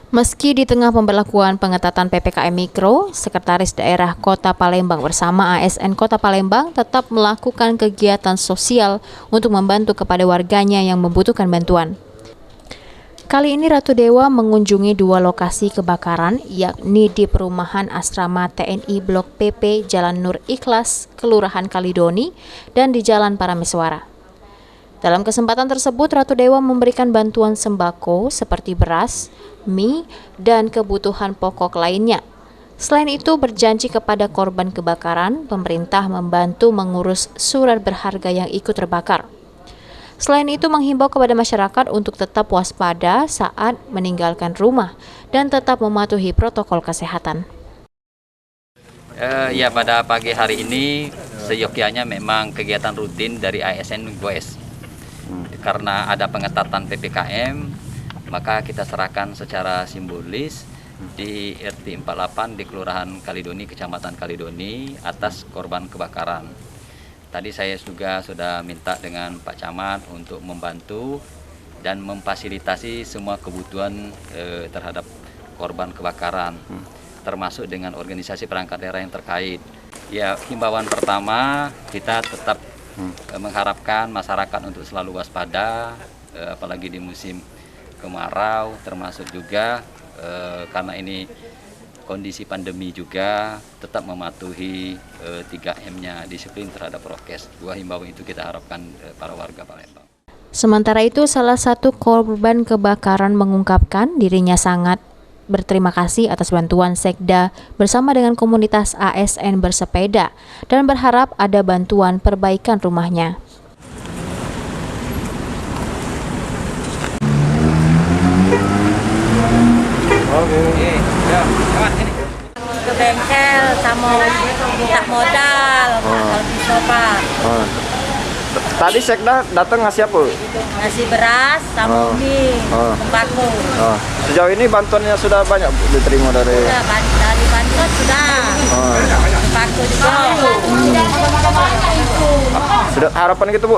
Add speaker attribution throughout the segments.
Speaker 1: Meski di tengah pemberlakuan pengetatan PPKM Mikro, Sekretaris Daerah Kota Palembang bersama ASN Kota Palembang tetap melakukan kegiatan sosial untuk membantu kepada warganya yang membutuhkan bantuan. Kali ini Ratu Dewa mengunjungi dua lokasi kebakaran, yakni di perumahan asrama TNI Blok PP Jalan Nur Ikhlas, Kelurahan Kalidoni, dan di Jalan Parameswara. Dalam kesempatan tersebut, Ratu Dewa memberikan bantuan sembako seperti beras, mie, dan kebutuhan pokok lainnya. Selain itu, berjanji kepada korban kebakaran, pemerintah membantu mengurus surat berharga yang ikut terbakar. Selain itu, menghimbau kepada masyarakat untuk tetap waspada saat meninggalkan rumah dan tetap mematuhi protokol kesehatan.
Speaker 2: Ya, pada pagi hari ini seyogyanya memang kegiatan rutin dari ASN Goes. Karena ada pengetatan PPKM, maka kita serahkan secara simbolis di RT 48 di Kelurahan Kalidoni, Kecamatan Kalidoni atas korban kebakaran. Tadi saya juga sudah minta dengan Pak Camat untuk membantu dan memfasilitasi semua kebutuhan terhadap korban kebakaran, termasuk dengan organisasi perangkat daerah yang terkait. Ya, himbauan pertama kita tetap mengharapkan masyarakat untuk selalu waspada, apalagi di musim kemarau, termasuk juga karena ini kondisi pandemi juga tetap mematuhi 3M-nya, disiplin terhadap prokes. Dua himbauan itu kita harapkan para warga Palembang.
Speaker 1: Sementara itu, salah satu korban kebakaran mengungkapkan dirinya sangat berterima kasih atas bantuan Sekda bersama dengan komunitas ASN bersepeda dan berharap ada bantuan perbaikan rumahnya.
Speaker 3: Ke bengkel sama minta modal, kalau bisa Pak.
Speaker 4: Tadi Sekda datang ngasih apa?
Speaker 3: Ngasih beras sama mie, sembako.
Speaker 4: Sejauh ini bantuannya sudah banyak diterima dari?
Speaker 3: Sudah, dari bantuan sudah. Sembako juga.
Speaker 4: Sudah harapan gitu Bu,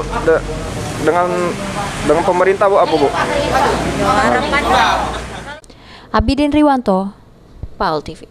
Speaker 4: dengan pemerintah Bu apa Bu?
Speaker 3: Harapan.
Speaker 1: Abidin Riwanto, PAL TV.